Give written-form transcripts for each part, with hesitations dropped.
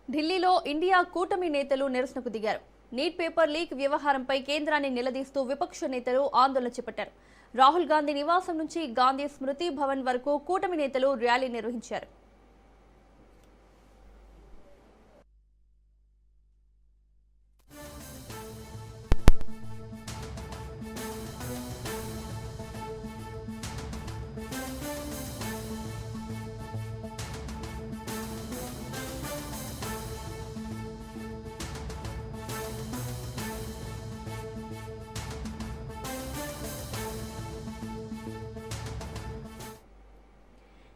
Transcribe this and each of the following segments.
ఢిల్లీలో ఇండియా కూటమి నేతలు నిరసనకు దిగారు. నీట్ పేపర్ లీక్ వ్యవహారంపై కేంద్రాన్ని నిలదీస్తూ విపక్ష నేతలు ఆందోళన చేపట్టారు. రాహుల్ గాంధీ నివాసం నుంచి గాంధీ స్మృతి భవన్ వరకు కూటమి నేతలు ర్యాలీ నిర్వహించారు.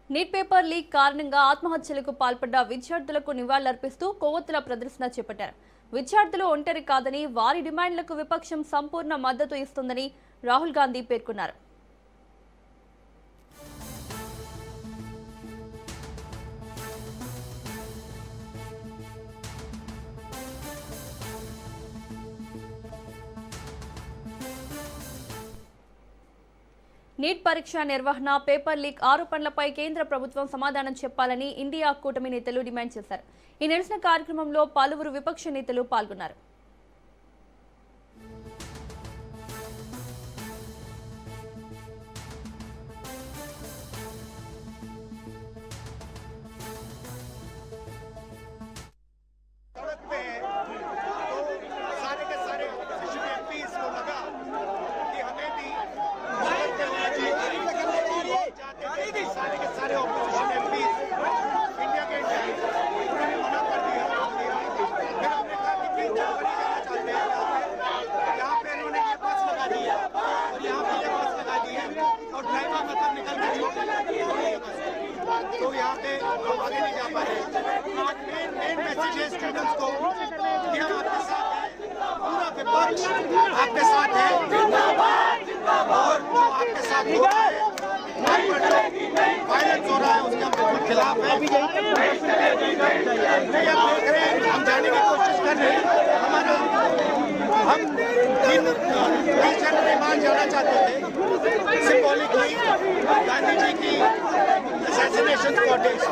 నీట్ పేపర్ లీక్ కారణంగా ఆత్మహత్యలకు పాల్పడ్డ విద్యార్థులకు నివాళులర్పిస్తూ కొవ్వొత్తుల ప్రదర్శన చేపట్టారు. విద్యార్థులు ఒంటరి కాదని, వారి డిమాండ్లకు విపక్షం సంపూర్ణ మద్దతు ఇస్తుందని రాహుల్ గాంధీ పేర్కొన్నారు. నీట్ పరీక్ష నిర్వహణ, పేపర్ లీక్ ఆరోపణలపై కేంద్ర ప్రభుత్వం సమాధానం చెప్పాలని ఇండియా కూటమి నేతలు డిమాండ్ చేశారు. ఈ నిరసన కార్యక్రమంలో పలువురు విపక్ష నేతలు పాల్గొన్నారు. तो यहाँ पे हम आगे नहीं जा पा रहे। मेन मैसेज है स्टूडेंट्स को कि हम आपके साथ हैं, पूरा विपक्ष आपके साथ है और जो आपके साथ हो रहा है, वायलेंस हो रहा है, उसके हम बिल्कुल खिलाफ हैं। ये आप देख रहे हैं, हम जाने की कोशिश कर रहे हैं। हमारा हम 20 जनवरी बाद जाना चाहते थे सिंबॉलिकली गांधी जी की assassination days.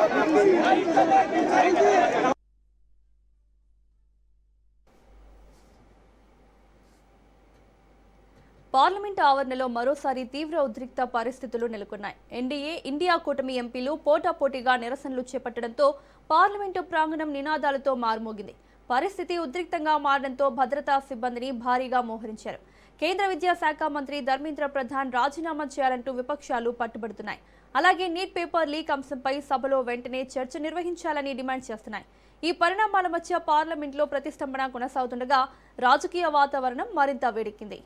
పార్లమెంట్ ఆవరణలో మరోసారి తీవ్ర ఉద్రిక్త పరిస్థితులు నెలకొన్నాయి. ఎన్డీఏ, ఇండియా కూటమి ఎంపీలు పోటాపోటీగా నిరసనలు చేపట్టడంతో పార్లమెంటు ప్రాంగణం నినాదాలతో మారుమోగింది. పరిస్థితి ఉద్రిక్తంగా మారడంతో భద్రతా సిబ్బందిని భారీగా మోహరించారు. కేంద్ర విద్యాశాఖ మంత్రి ధర్మేంద్ర ప్రధాన్ రాజీనామా చేయాలంటూ విపక్షాలు పట్టుబడుతున్నాయి. అలాగే నీట్ పేపర్ లీక్ అంశంపై సభలో వెంటనే చర్చ నిర్వహించాలని డిమాండ్ చేస్తున్నాయి. ఈ పరిణామాల మధ్య పార్లమెంట్లో ప్రతిష్టంభన కొనసాగుతుండగా రాజకీయ వాతావరణం మరింత వేడెక్కింది.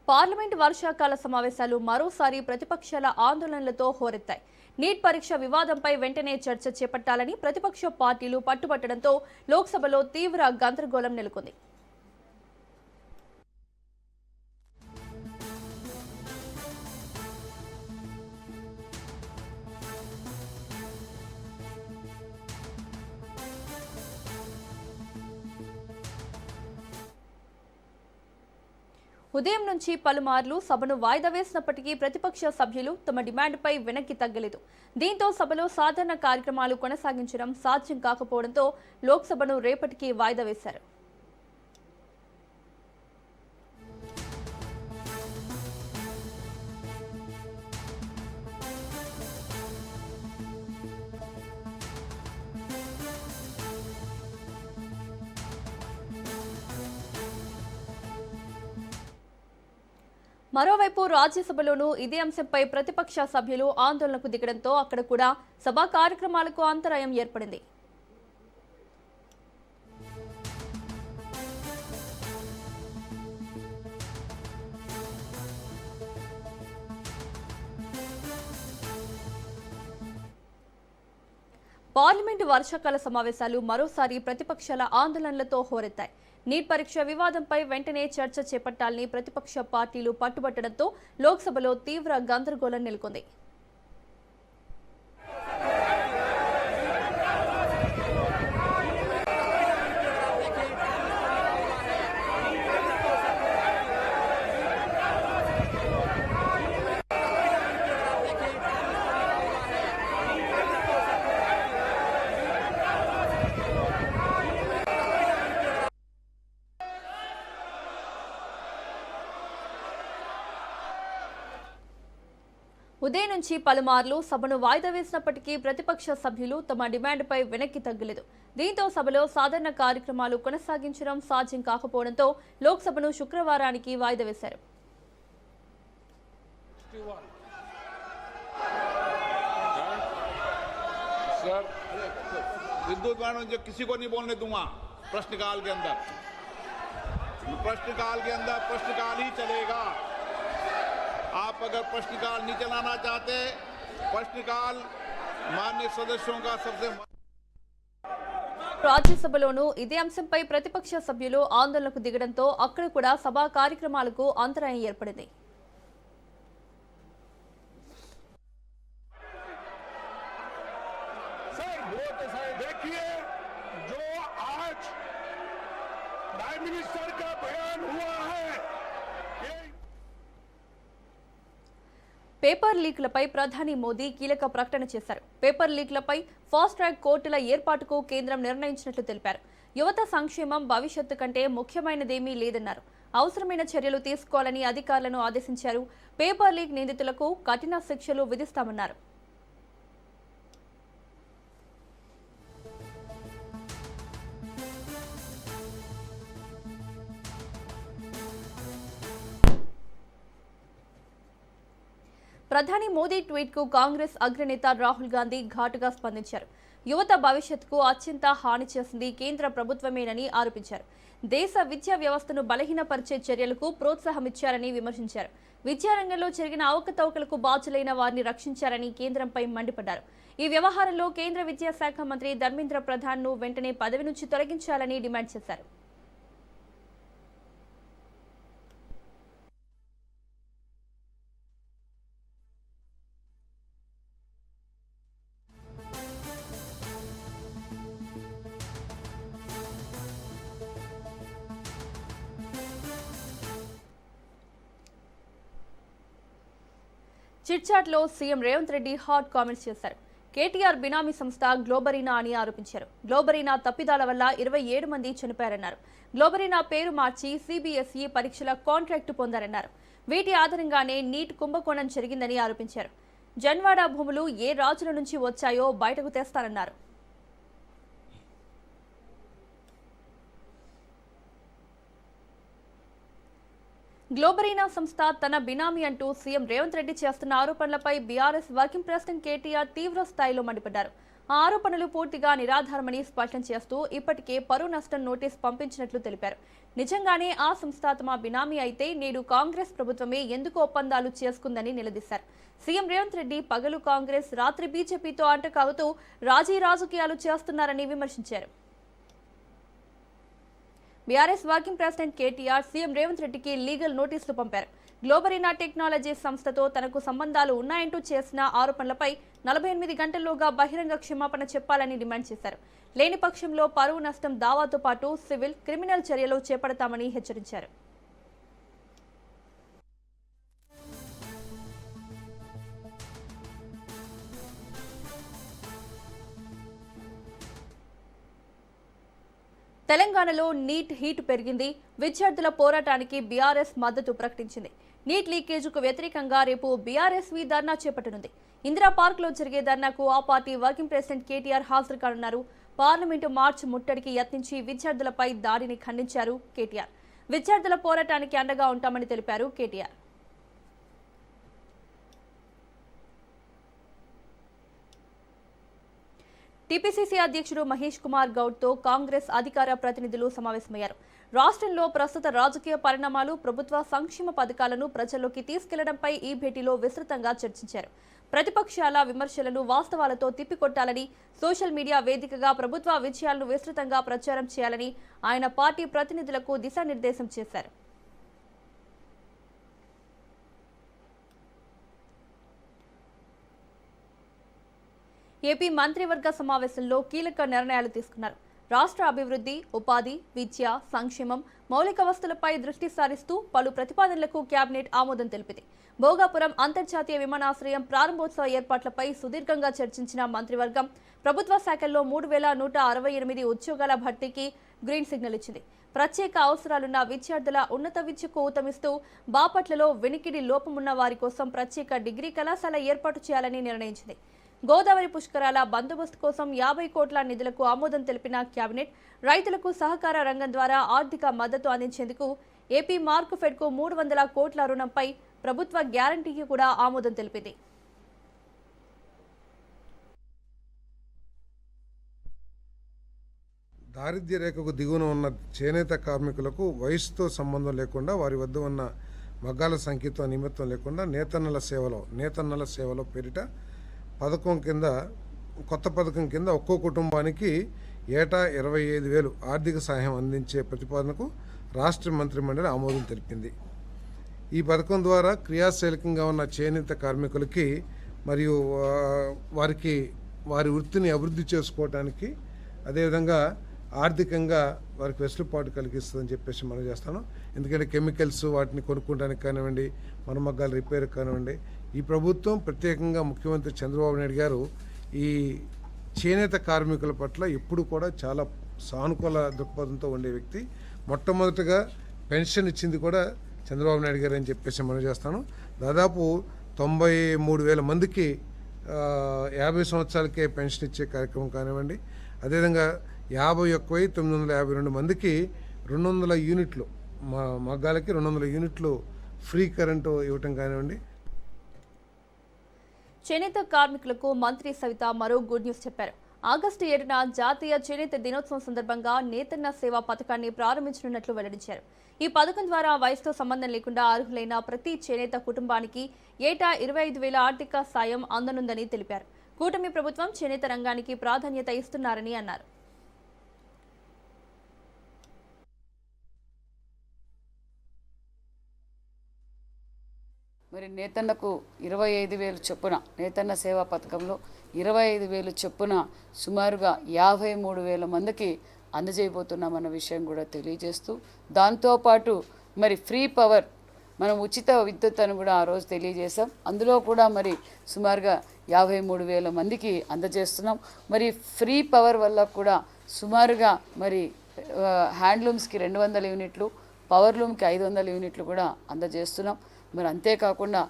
పార్లమెంట్ వర్షాకాల సమావేశాలు మరోసారి ప్రతిపక్షాల ఆందోళనలతో హోరెత్తాయి. నీట్ పరీక్ష వివాదంపై వెంటనే చర్చ చేపట్టాలని ప్రతిపక్ష పార్టీలు పట్టుబట్టడంతో లోక్సభలో తీవ్ర గందరగోళం నెలకొంది. ఉదయం నుంచి పలుమార్లు సభను వాయిదా వేసినప్పటికీ ప్రతిపక్ష సభ్యులు తమ డిమాండ్పై వెనక్కి తగ్గలేదు. దీంతో సభలో సాధారణ కార్యక్రమాలు కొనసాగించడం సాధ్యం కాకపోవడంతో లోక్సభను రేపటికి వాయిదా వేశారు. మరోవైపు రాజ్యసభలోనూ ఇదే అంశంపై ప్రతిపక్ష సభ్యులు ఆందోళనకు దిగడంతో అక్కడ కూడా సభా కార్యక్రమాలకు అంతరాయం ఏర్పడింది. పార్లమెంటు వర్షాకాల సమావేశాలు మరోసారి ప్రతిపక్షాల ఆందోళనలతో హోరెత్తాయి. నీట్ పరీక్ష వివాదంపై వెంటనే చర్చ చేపట్టాలని ప్రతిపక్ష పార్టీలు పట్టుబట్టడంతో లోక్సభలో తీవ్ర గందరగోళం నెలకొంది. ఉదయం నుంచి పలుమార్లు సభను వాయిదా వేసినప్పటికీ ప్రతిపక్ష సభ్యులు తమ డిమాండ్పై వెనక్కి తగ్గలేదు. దీంతో సభలో సాధారణ కార్యక్రమాలు కొనసాగించడం సాధ్యం కాకపోవడంతో లోక్సభను శుక్రవారానికి వాయిదా వేశారు. सर विद्युत वाहनों जो किसी को नहीं बोलने दूंगा प्रश्नकाल के अंदर प्रश्नकाल ही चलेगा। आप अगर प्रश्नकाल नहीं चलाना चाहते, प्रश्नकाल माननीय सदस्यों का सबसे రాజ్యసభలోనూ ఇదే అంశంపై ప్రతిపక్ష సభ్యులు ఆందోళనకు దిగడంతో అక్కడ కూడా సభా కార్యక్రమాలకు అంతరాయం ఏర్పడింది. देखिए जो आज प्राइम मिनिस्टर का बयान हुआ है పేపర్ లీక్లపై ప్రధాని మోదీ కీలక ప్రకటన చేశారు. పేపర్ లీక్లపై ఫాస్ట్ ట్రాక్ కోర్టుల ఏర్పాటుకు కేంద్రం నిర్ణయించినట్లు తెలిపారు. యువత సంక్షేమం భవిష్యత్తు కంటే ముఖ్యమైనదేమీ లేదన్నారు. అవసరమైన చర్యలు తీసుకోవాలని అధికారులను ఆదేశించారు. పేపర్ లీక్ నిందితులకు కఠిన శిక్షలు విధిస్తామన్నారు. ప్రధాని మోదీ ట్వీట్ కు కాంగ్రెస్ అగ్రనేత రాహుల్ గాంధీ ఘాటుగా స్పందించారు. యువత భవిష్యత్తుకు అత్యంత హాని చేసింది కేంద్ర ప్రభుత్వమేనని ఆరోపించారు. దేశ విద్యా వ్యవస్థను బలహీనపరిచే చర్యలకు ప్రోత్సాహమిచ్చారని విమర్శించారు. విద్యారంగంలో జరిగిన అవకతవకలకు బాధ్యులైన వారిని రక్షించారని కేంద్రంపై మండిపడ్డారు. ఈ వ్యవహారంలో కేంద్ర విద్యాశాఖ మంత్రి ధర్మేంద్ర ప్రధాన్ ను వెంటనే పదవి నుంచి తొలగించాలని డిమాండ్ చేశారు. చిట్చాట్లో CM Revanth Reddy hot comments చేశారు. కేటీఆర్ బినామీ సంస్థ గ్లోబరీనా అని ఆరోపించారు. గ్లోబరీనా తప్పిదాల వల్ల 27 మంది చనిపోయారన్నారు. గ్లోబరీనా పేరు మార్చి సిబిఎస్ఈ పరీక్షల కాంట్రాక్టు పొందారన్నారు. వీటి ఆధారంగానే నీట్ కుంభకోణం జరిగిందని ఆరోపించారు. జన్వాడ భూములు ఏ రాజుల నుంచి వచ్చాయో బయటకు తెస్తారన్నారు. గ్లోబరీనా సంస్థ తన బినామీ అంటూ సీఎం రేవంత్ రెడ్డి చేస్తున్న ఆరోపణలపై బీఆర్ఎస్ వర్కింగ్ ప్రెసిడెంట్ కేటీఆర్ తీవ్ర స్థాయిలో మండిపడ్డారు. ఆ ఆరోపణలు పూర్తిగా నిరాధారమని స్పష్టం చేస్తూ ఇప్పటికే పరువు నష్టం నోటీస్ పంపించినట్లు తెలిపారు. నిజంగానే ఆ సంస్థ తమ బినామీ అయితే నేడు కాంగ్రెస్ ప్రభుత్వమే ఎందుకు ఒప్పందాలు చేసుకుందని నిలదీశారు. సీఎం రేవంత్ రెడ్డి పగలు కాంగ్రెస్, రాత్రి బీజేపీతో అంటకాగుతూ రాజకీయాలు చేస్తున్నారని విమర్శించారు. BRS working president KTR CM Revanth రెడ్డికి లీగల్ నోటీసులు పంపారు. గ్లోబరీనా టెక్నాలజీస్ సంస్థతో తనకు సంబంధాలు ఉన్నాయంటూ చేసిన ఆరోపణలపై 48 గంటల్లోగా బహిరంగ క్షమాపణ చెప్పాలని డిమాండ్ చేశారు. లేని పక్షంలో పరువు నష్టం దావాతో పాటు సివిల్, క్రిమినల్ చర్యలు చేపడతామని హెచ్చరించారు. తెలంగాణలో నీట్ హీట్ పెరిగింది. విద్యార్థుల పోరాటానికి బీఆర్ఎస్ మద్దతు ప్రకటించింది. నీట్ లీకేజీకు వ్యతిరేకంగా రేపు బీఆర్ఎస్వి ధర్నా చేపట్టనుంది. ఇందిరా పార్క్ లో జరిగే ధర్నాకు ఆ పార్టీ వర్కింగ్ ప్రెసిడెంట్ కేటీఆర్ హాజరు కానున్నారు. పార్లమెంటు మార్చ్ ముట్టడికి యత్నించి విద్యార్థులపై దాడిని ఖండించారు కేటీఆర్. విద్యార్థుల పోరాటానికి అండగా ఉంటామని తెలిపారు కేటీఆర్. టీపీసీసీ అధ్యక్షుడు మహేష్ కుమార్ గౌడ్తో కాంగ్రెస్ అధికార ప్రతినిధులు సమావేశమయ్యారు. రాష్ట్రంలో ప్రస్తుత రాజకీయ పరిణామాలు, ప్రభుత్వ సంక్షేమ పథకాలను ప్రజల్లోకి తీసుకెళ్లడంపై ఈ భేటీలో విస్తృతంగా చర్చించారు. ప్రతిపక్షాల విమర్శలను వాస్తవాలతో తిప్పికొట్టాలని, సోషల్ మీడియా వేదికగా ప్రభుత్వ విజయాలను విస్తృతంగా ప్రచారం చేయాలని ఆయన పార్టీ ప్రతినిధులకు దిశానిర్దేశం చేశారు. ఏపీ మంత్రివర్గ సమావేశంలో కీలక నిర్ణయాలు తీసుకున్నారు. రాష్ట్ర అభివృద్ధి, ఉపాధి, విద్య, సంక్షేమం, మౌలిక వస్తువులపై దృష్టి సారిస్తూ పలు ప్రతిపాదనలకు కేబినెట్ ఆమోదం తెలిపింది. భోగాపురం అంతర్జాతీయ విమానాశ్రయం ప్రారంభోత్సవ ఏర్పాట్లపై సుదీర్ఘంగా చర్చించిన మంత్రివర్గం ప్రభుత్వ శాఖల్లో 3168 ఉద్యోగాల భర్తీకి గ్రీన్ సిగ్నల్ ఇచ్చింది. ప్రత్యేక అవసరాలున్న విద్యార్థుల ఉన్నత విద్యకు ఊతమిస్తూ బాపట్లలో వినికిడి లోపమున్న వారి కోసం ప్రత్యేక డిగ్రీ కళాశాల ఏర్పాటు చేయాలని నిర్ణయించింది. గోదావరి పుష్కరాల బందోబస్తు కోసం 50 కోట్ల నిధులకు ఆమోదం తెలిపిన కేబినెట్ రైతులకు సహకార రంగం ద్వారా ఆర్థిక మద్దతు అందించేందుకు ఏపీ మార్క్ఫెడ్కు 300 కోట్ల రుణంపై ప్రభుత్వ గ్యారంటీకి కూడా ఆమోదం తెలిపింది. దారిద్ర్య రేఖకు దిగువన ఉన్న చేనేత కార్మికులకు వయసుతో సంబంధం లేకుండా వారి వద్ద ఉన్న మగ్గాల సంఖ్యతో నిమిత్తం లేకుండా నేతన్నల సేవలో పేరిట కొత్త పథకం కింద ఒక్కో కుటుంబానికి ఏటా 25,000 ఆర్థిక సహాయం అందించే ప్రతిపాదనకు రాష్ట్ర మంత్రిమండలి ఆమోదం తెలిపింది. ఈ పథకం ద్వారా క్రియాశీలకంగా ఉన్న చేనేత కార్మికులకి మరియు వారి వృత్తిని అభివృద్ధి చేసుకోవడానికి అదేవిధంగా ఆర్థికంగా వారికి వెసులుబాటు కలిగిస్తుందని చెప్పేసి మనం చేస్తాను. ఎందుకంటే కెమికల్స్ వాటిని కొనుక్కోవడానికి కానివ్వండి, మనుమగ్గాల రిపేర్ కానివ్వండి, ఈ ప్రభుత్వం ప్రత్యేకంగా ముఖ్యమంత్రి చంద్రబాబు నాయుడు గారు ఈ చేనేత కార్మికుల పట్ల ఎప్పుడు కూడా చాలా సానుకూల దృక్పథంతో ఉండే వ్యక్తి. మొట్టమొదటిగా పెన్షన్ ఇచ్చింది కూడా చంద్రబాబు నాయుడు గారు అని చెప్పేసి మనం చేస్తాను. దాదాపు 93,000 మందికి 50 సంవత్సరాలకే పెన్షన్ ఇచ్చే కార్యక్రమం కానివ్వండి, అదేవిధంగా 51,952 మందికి 200 యూనిట్లు మగ్గాలకి 200 యూనిట్లు ఫ్రీ కరెంటు ఇవ్వటం కానివ్వండి. చేనేత కార్మికులకు మంత్రి సవిత మరో గుడ్ న్యూస్ చెప్పారు. ఆగస్టు 7న జాతీయ చేనేత దినోత్సవం సందర్భంగా నేతన్న సేవా పథకాన్ని ప్రారంభించనున్నట్లు వెల్లడించారు. ఈ పథకం ద్వారా వయసుతో సంబంధం లేకుండా అర్హులైన ప్రతి చేనేత కుటుంబానికి ఏటా 25,000 ఆర్థిక సాయం అందనుందని తెలిపారు. కూటమి ప్రభుత్వం చేనేత రంగానికి ప్రాధాన్యత ఇస్తున్నారని అన్నారు. మరి నేతన్నకు 25,000 చొప్పున నేతన్న సేవా పథకంలో 25,000 చొప్పున సుమారుగా 53,000 మందికి అందజేయబోతున్నామన్న విషయం కూడా తెలియజేస్తూ, దాంతోపాటు మరి ఫ్రీ పవర్ మనం ఉచిత విద్యుత్ అని కూడా ఆ రోజు తెలియజేసాం. అందులో కూడా మరి సుమారుగా 53,000 మందికి అందజేస్తున్నాం. మరి ఫ్రీ పవర్ వల్ల కూడా సుమారుగా మరి హ్యాండ్లూమ్స్కి 200 యూనిట్లు, పవర్లూమ్కి 500 యూనిట్లు కూడా అందజేస్తున్నాం. మరి అంతేకాకుండా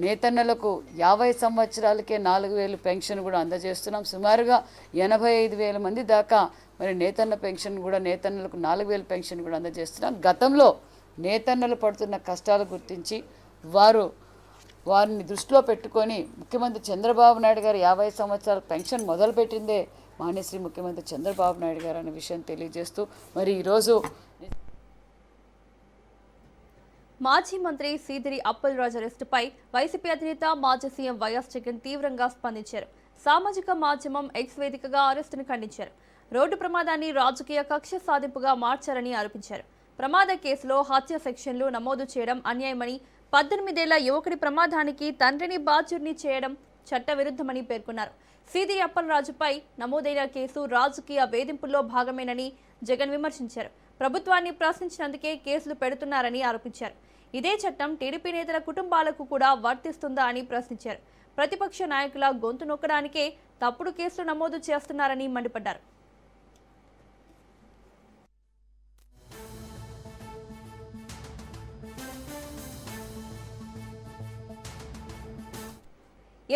నేతన్నలకు 50 సంవత్సరాలకే 4,000 పెన్షన్ కూడా అందజేస్తున్నాం. సుమారుగా 85,000 మంది దాకా మరి నేతన్న పెన్షన్ కూడా, నేతన్నలకు 4,000 పెన్షన్ కూడా అందజేస్తున్నాం. గతంలో నేతన్నలు పడుతున్న కష్టాలు గుర్తించి వారిని దృష్టిలో పెట్టుకొని ముఖ్యమంత్రి చంద్రబాబు నాయుడు గారు 50 సంవత్సరాల పెన్షన్ మొదలుపెట్టిందే మాన్యశ్రీ ముఖ్యమంత్రి చంద్రబాబు నాయుడు గారు అనే విషయం తెలియజేస్తూ, మరి ఈరోజు మాజీ మంత్రి సీదిరి అప్పలరాజు అరెస్టుపై వైసీపీ అధినేత మాజీ సీఎం వైఎస్ జగన్ తీవ్రంగా స్పందించారు. సామాజిక మాధ్యమం ఎక్స్ వేదికగా అరెస్టును ఖండించారు. రోడ్డు ప్రమాదాన్ని రాజకీయ కక్ష సాధింపుగా మార్చారని ఆరోపించారు. ప్రమాద కేసులో హత్య సెక్షన్లు నమోదు చేయడం అన్యాయమని, 18 ఏళ్ల యువకుడి ప్రమాదానికి తండ్రిని బాధ్యుడిని చేయడం చట్టవిరుద్ధమని పేర్కొన్నారు. సీదిరి అప్పలరాజుపై నమోదైన కేసు రాజకీయ వేధింపుల్లో భాగమేనని జగన్ విమర్శించారు. ప్రభుత్వాన్ని ప్రశ్నించినందుకే కేసులు పెడుతున్నారని ఆరోపించారు. ఇదే చట్టం టీడీపీ నేతల కుటుంబాలకు కూడా వర్తిస్తుందా అని ప్రశ్నించారు. ప్రతిపక్ష నాయకుల గొంతు నొక్కడానికే తప్పుడు కేసులు నమోదు చేస్తున్నారని మండిపడ్డారు.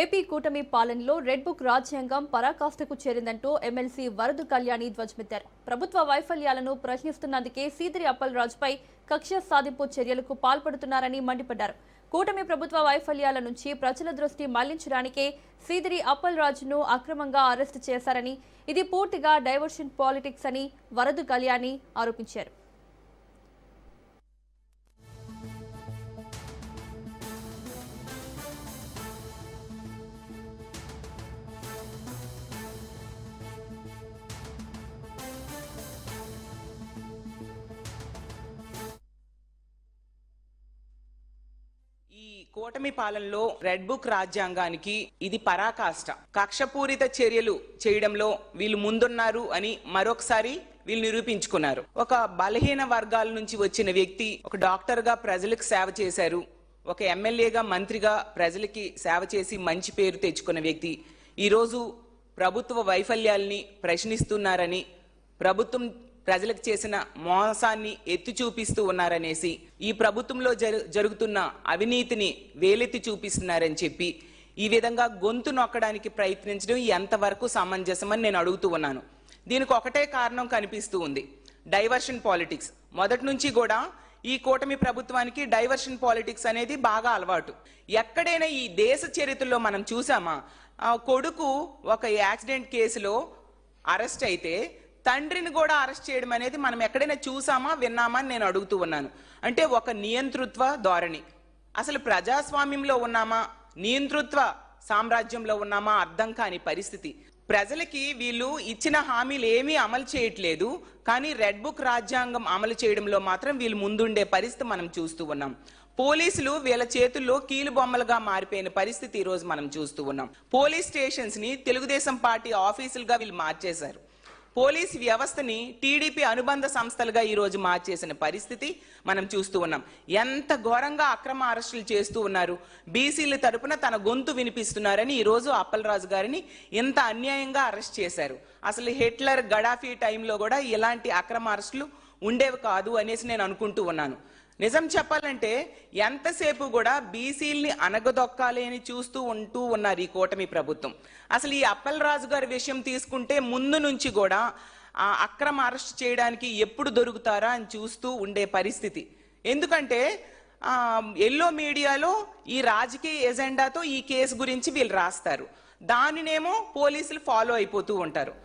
ఏపీ కూటమి పాలనలో రెడ్ బుక్ రాజ్యాంగం పరాకాష్ఠకు చేరిందంటూ ఎమ్మెల్సీ వరదు కళ్యాణి ధ్వజమెత్తారు. ప్రభుత్వ వైఫల్యాలను ప్రశ్నిస్తున్నందుకే సీదిరి అప్పలరాజుపై కక్ష సాధింపు చర్యలకు పాల్పడుతున్నారని మండిపడ్డారు. కూటమి ప్రభుత్వ వైఫల్యాల నుంచి ప్రజల దృష్టి మళ్లించడానికే సీదిరి అప్పలరాజును అక్రమంగా అరెస్టు చేశారని, ఇది పూర్తిగా డైవర్షన్ పాలిటిక్స్ అని వరదు కళ్యాణి ఆరోపించారు. కూటమి పాలనలో రెడ్ బుక్ రాజ్యాంగానికి ఇది పరాకాష్ట. కక్షపూరిత చర్యలు చేయడంలో వీళ్ళు ముందున్నారు అని మరొకసారి వీళ్ళు నిరూపించుకున్నారు. ఒక బలహీన వర్గాల నుంచి వచ్చిన వ్యక్తి ఒక డాక్టర్ గా ప్రజలకు సేవ చేశారు. ఒక ఎమ్మెల్యేగా, మంత్రిగా ప్రజలకి సేవ చేసి మంచి పేరు తెచ్చుకున్న వ్యక్తి ఈరోజు ప్రభుత్వ వైఫల్యాల్ని ప్రశ్నిస్తున్నారని, ప్రభుత్వం ప్రజలకు చేసిన మోసాన్ని ఎత్తి చూపిస్తూ ఉన్నారనేసి, ఈ ప్రభుత్వంలో జరుగుతున్న అవినీతిని వేలెత్తి చూపిస్తున్నారని చెప్పి ఈ విధంగా గొంతు నొక్కడానికి ప్రయత్నించడం ఎంతవరకు సమంజసమని నేను అడుగుతూ ఉన్నాను. దీనికి ఒకటే కారణం కనిపిస్తూ ఉంది, డైవర్షన్ పాలిటిక్స్. మొదటి నుంచి కూడా ఈ కూటమి ప్రభుత్వానికి డైవర్షన్ పాలిటిక్స్ అనేది బాగా అలవాటు. ఎక్కడైనా ఈ దేశ చరిత్రలో మనం చూసామా, ఆ కొడుకు ఒక యాక్సిడెంట్ కేసులో అరెస్ట్ అయితే తండ్రిని కూడా అరెస్ట్ చేయడం అనేది మనం ఎక్కడైనా చూసామా, విన్నామా అని నేను అడుగుతూ ఉన్నాను. అంటే ఒక నియంతృత్వ ధోరణి. అసలు ప్రజాస్వామ్యంలో ఉన్నామా, నియంతృత్వ సామ్రాజ్యంలో ఉన్నామా అర్థం కాని పరిస్థితి. ప్రజలకి వీళ్ళు ఇచ్చిన హామీలు ఏమీ అమలు చేయట్లేదు, కానీ రెడ్ బుక్ రాజ్యాంగం అమలు చేయడంలో మాత్రం వీళ్ళు ముందుండే పరిస్థితి మనం చూస్తూ ఉన్నాం. పోలీసులు వీళ్ళ చేతుల్లో కీలు బొమ్మలుగా మారిపోయిన పరిస్థితి ఈ రోజు మనం చూస్తూ ఉన్నాం. పోలీస్ స్టేషన్స్ ని తెలుగుదేశం పార్టీ ఆఫీసులుగా వీళ్ళు మార్చేశారు. పోలీస్ వ్యవస్థని టీడీపీ అనుబంధ సంస్థలుగా ఈ రోజు మార్చేసిన పరిస్థితి మనం చూస్తూ ఉన్నాం. ఎంత ఘోరంగా అక్రమ అరెస్టులు చేస్తూ ఉన్నారు. బీసీల తరపున తన గొంతు వినిపిస్తున్నారని ఈ రోజు అప్పలరాజు గారిని ఇంత అన్యాయంగా అరెస్ట్ చేశారు. అసలు హిట్లర్, గడాఫీ టైంలో కూడా ఇలాంటి అక్రమ అరెస్టులు ఉండేవి కాదు అనేసి నేను అనుకుంటూ ఉన్నాను. నిజం చెప్పాలంటే ఎంతసేపు కూడా బీసీల్ని అనగదొక్కాలి అని చూస్తూ ఉంటూ ఉన్నారు ఈ కూటమి ప్రభుత్వం. అసలు ఈ అప్పలరాజు గారి విషయం తీసుకుంటే ముందు నుంచి కూడా అక్రమ అరెస్ట్ చేయడానికి ఎప్పుడు దొరుకుతారా అని చూస్తూ ఉండే పరిస్థితి. ఎందుకంటే ఎల్లో మీడియాలో ఈ రాజకీయ ఎజెండాతో ఈ కేసు గురించి వీళ్ళు రాస్తారు, దానినేమో పోలీసులు ఫాలో అయిపోతూ ఉంటారు.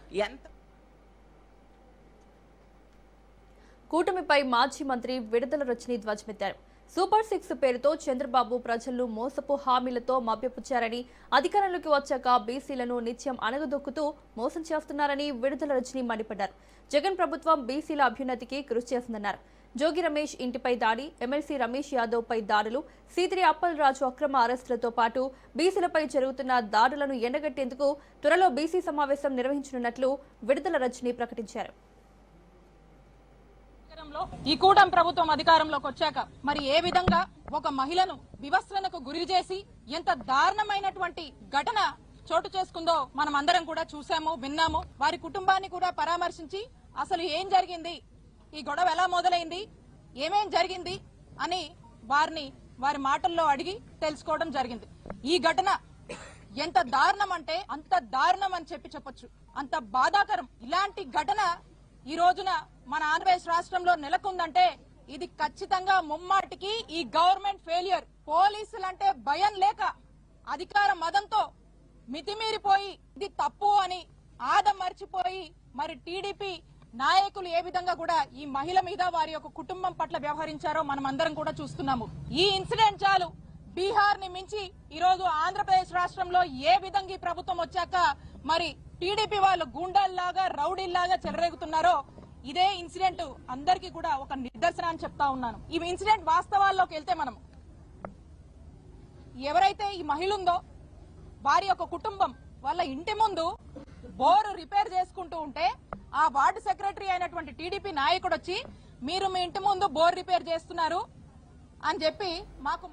కూటమిపై మాజీ మంత్రి విడుదల రజని ధ్వజమెత్తారు. సూపర్ 6 పేరుతో చంద్రబాబు ప్రజలను మోసపు హామీలతో మభ్యపుచ్చారని, అధికారంలోకి వచ్చాక బీసీలను నిత్యం అనగదొక్కుతూ మోసం చేస్తున్నారని విడుదల రజని మండిపడ్డారు. జగన్ ప్రభుత్వం బీసీల అభ్యున్నతికి కృషి చేస్తుందన్నారు. జోగి రమేష్ ఇంటిపై దాడి, ఎమ్మెల్సీ రమేష్ యాదవ్ పై దాడులు, సీదిరి అప్పలరాజు అక్రమ అరెస్టులతో పాటు బీసీలపై జరుగుతున్న దాడులను ఎండగట్టేందుకు త్వరలో బీసీ సమావేశం నిర్వహించనున్నట్లు విడుదల రజని ప్రకటించారు. ఈ కూటమి ప్రభుత్వం అధికారంలోకి వచ్చాక మరి ఏ విధంగా ఒక మహిళను వివస్త్రణకు గురి చేసి ఎంత దారుణమైనటువంటి ఘటన చోటు చేసుకుందో మనం అందరం కూడా చూసాము, విన్నాము. వారి కుటుంబాన్ని కూడా పరామర్శించి అసలు ఏం జరిగింది, ఈ గొడవ ఎలా మొదలైంది, ఏమేం జరిగింది అని వారి మాటల్లో అడిగి తెలుసుకోవడం జరిగింది. ఈ ఘటన ఎంత దారుణం అంటే అంత దారుణం అని చెప్పొచ్చు, అంత బాధాకరం. ఇలాంటి ఘటన ఈ రోజున మన ఆంధ్రప్రదేశ్ రాష్ట్రంలో నెలకొందంటే ఇది ఖచ్చితంగా ముమ్మాటికి ఈ గవర్నమెంట్ ఫెయిల్యూర్. పోలీసులంటే భయం లేక అధికార మదంతో మితిమీరిపోయి ఇది తప్పు అని ఆదం మర్చిపోయి మరి టీడీపీ నాయకులు ఏ విధంగా కూడా ఈ మహిళ మీద వారి యొక్క కుటుంబం పట్ల వ్యవహరించారో మనం అందరం కూడా చూస్తున్నాము. ఈ ఇన్సిడెంట్ చాలు బీహార్ ని మించి ఈ రోజు ఆంధ్రప్రదేశ్ రాష్ట్రంలో ఏ విధంగా ఈ ప్రభుత్వం వచ్చాక మరి టీడీపీ వాళ్ళు గూండాల్లాగా రౌడీల్లాగా చెలరేగుతున్నారో ఇదే ఇన్సిడెంట్ అందరికీ కూడా ఒక నిదర్శనం అని చెప్తా ఉన్నాను. ఈ ఇన్సిడెంట్ వాస్తవాల్లోకి వెళ్తే మనం ఎవరైతే ఈ మహిళ ఉందో వారి యొక్క కుటుంబం వాళ్ళ ఇంటి ముందు బోరు రిపేర్ చేసుకుంటూ ఉంటే ఆ వార్డు సెక్రటరీ అయినటువంటి టీడీపీ నాయకుడు వచ్చి మీరు మీ ఇంటి ముందు బోర్ రిపేర్ చేస్తున్నారు అని చెప్పి మాకు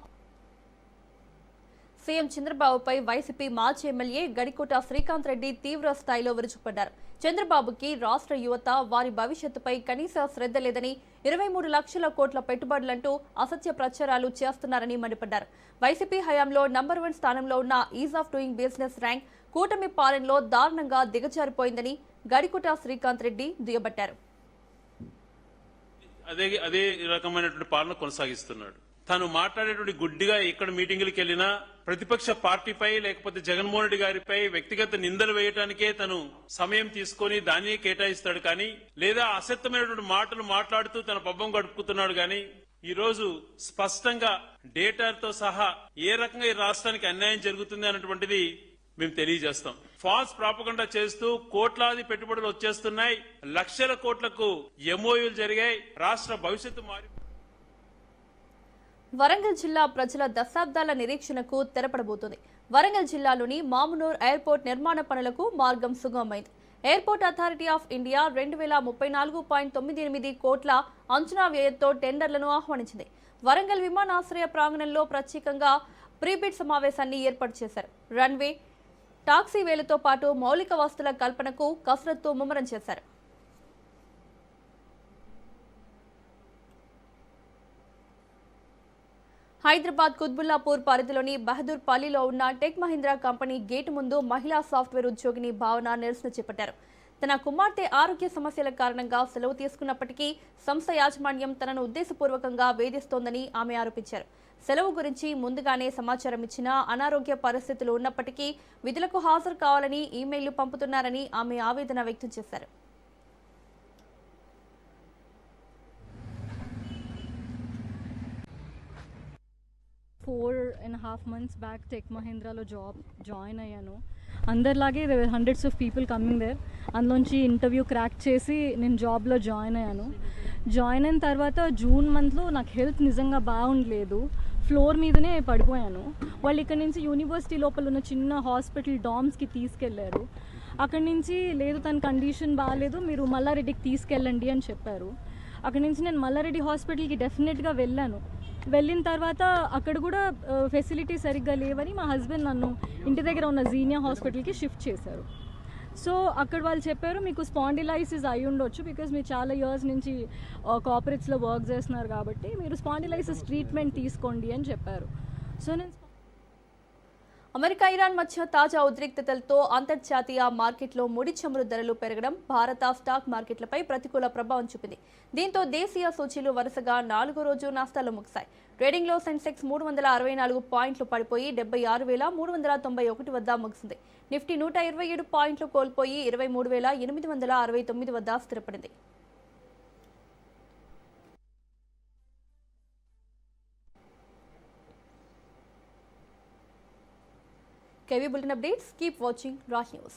సీఎం చంద్రబాబుపై వైసీపీ మాజీ ఎమ్మెల్యే గడికోట శ్రీకాంత్ రెడ్డి తీవ్ర స్థాయిలో విరుచుకుపడ్డారు. చంద్రబాబుకి రాష్ట్ర యువత వారి భవిష్యత్తుపై కనీస శ్రద్ధ లేదని, 23 లక్షల కోట్ల పెట్టుబడులంటూ అసత్య ప్రచారాలు చేస్తున్నారని మండిపడ్డారు. వైసీపీ హయాంలో నంబర్ 1 స్థానంలో ఉన్న is of doing business rank కూటమి పాలనలో దారుణంగా దిగజారిపోయిందని గడికోట శ్రీకాంత్ రెడ్డి దుయ్యబట్టారు. అదే రకమైనటువంటి పాలన కొనసాగిస్తున్నాడు. తాను మాట్లాడేటువంటి గుడ్డిగా ఎక్కడ మీటింగులకు వెళ్లినా ప్రతిపక్ష పార్టీపై లేకపోతే జగన్మోహన్ రెడ్డి గారిపై వ్యక్తిగత నిందలు వేయడానికే తను సమయం తీసుకొని దాన్ని కేటాయిస్తాడు కానీ, లేదా అసత్యమైనటువంటి మాటలు మాట్లాడుతూ తన పబ్బం గడుపుతున్నాడు కానీ, ఈ రోజు స్పష్టంగా డేటాతో సహా ఏ రకంగా ఈ రాష్ట్రానికి అన్యాయం జరుగుతుంది అన్నటువంటిది మేము తెలియజేస్తాం. ఫాల్స్ ప్రాపగండా చేస్తూ కోట్లాది పెట్టుబడులు వచ్చేస్తున్నాయి, లక్షల కోట్లకు ఎంఓయూలు జరిగాయి, రాష్ట్ర భవిష్యత్తు మారి. వరంగల్ జిల్లా ప్రజల దశాబ్దాల నిరీక్షణకు తెరపడబోతోంది. వరంగల్ జిల్లాలోని మామునూర్ ఎయిర్పోర్ట్ నిర్మాణ పనులకు మార్గం సుగమమైంది. ఎయిర్పోర్ట్ అథారిటీ ఆఫ్ ఇండియా 2034.98 కోట్ల అంచనా వ్యయంతో టెండర్లను ఆహ్వానించింది. వరంగల్ విమానాశ్రయ ప్రాంగణంలో ప్రత్యేకంగా ప్రీబిడ్ సమావేశాన్ని ఏర్పాటు చేశారు. రన్వే, టాక్సీవేలతో పాటు మౌలిక వసతుల కల్పనకు కసరత్తు ముమ్మరం చేశారు. హైదరాబాద్ కుత్బుల్లాపూర్ పరిధిలోని బహదూర్పల్లిలో ఉన్న టెక్ మహీంద్రా కంపెనీ గేటు ముందు మహిళా సాఫ్ట్వేర్ ఉద్యోగిని భావన నిరసన చేపట్టారు. తన కుమార్తె ఆరోగ్య సమస్యల కారణంగా సెలవు తీసుకున్నప్పటికీ సంస్థ యాజమాన్యం తనను ఉద్దేశపూర్వకంగా వేధిస్తోందని ఆమె ఆరోపించారు. సెలవు గురించి ముందుగానే సమాచారం ఇచ్చినా అనారోగ్య పరిస్థితులు ఉన్నప్పటికీ విధులకు హాజరు కావాలని ఈమెయిల్ పంపుతున్నారని ఆమె ఆవేదన వ్యక్తం చేశారు. 4.5 months బ్యాక్ టెక్ మహీంద్రాలో జాయిన్ అయ్యాను. అందరిలాగే hundreds of people coming there. అందులోంచి ఇంటర్వ్యూ క్రాక్ చేసి నేను జాబ్లో జాయిన్ అయ్యాను. జాయిన్ అయిన తర్వాత జూన్ మంత్లో నాకు హెల్త్ నిజంగా బాగుండలేదు. ఫ్లోర్ మీదనే పడిపోయాను. వాళ్ళు ఇక్కడ నుంచి యూనివర్సిటీ లోపల ఉన్న చిన్న హాస్పిటల్ డామ్స్కి తీసుకెళ్లారు. అక్కడి నుంచి లేదు తన కండిషన్ బాగాలేదు, మీరు మల్లారెడ్డికి తీసుకెళ్ళండి అని చెప్పారు. అక్కడి నుంచి నేను మల్లారెడ్డి హాస్పిటల్కి డెఫినెట్గా వెళ్ళాను. వెళ్ళిన తర్వాత అక్కడ కూడా ఫెసిలిటీ సరిగ్గా లేవని మా హస్బెండ్ నన్ను ఇంటి దగ్గర ఉన్న జీనియా హాస్పిటల్కి షిఫ్ట్ చేశారు. సో అక్కడ వాళ్ళు చెప్పారు మీకు స్పాండిలైసిస్ అయి ఉండొచ్చు, బికాజ్ మీరు చాలా ఇయర్స్ నుంచి కార్పొరేట్స్లో వర్క్ చేస్తున్నారు కాబట్టి మీరు స్పాండిలైసిస్ ట్రీట్మెంట్ తీసుకోండి అని చెప్పారు. సో నేను అమెరికా ఇరాన్ మధ్య తాజా ఉద్రిక్తతలతో అంతర్జాతీయ మార్కెట్లో ముడి చమురు ధరలు పెరగడం భారత స్టాక్ మార్కెట్లపై ప్రతికూల ప్రభావం చూపింది. దీంతో దేశీయ సూచీలు వరుసగా 4వ రోజు నష్టాల్లో ముగిశాయి. ట్రేడింగ్లో సెన్సెక్స్ 364 పాయింట్లు పడిపోయి 76,391 వద్ద ముగిసింది. నిఫ్టీ 127 పాయింట్లు కోల్పోయి 23,869 వద్ద స్థిరపడింది. KV Bulletin updates. Keep watching Raj News.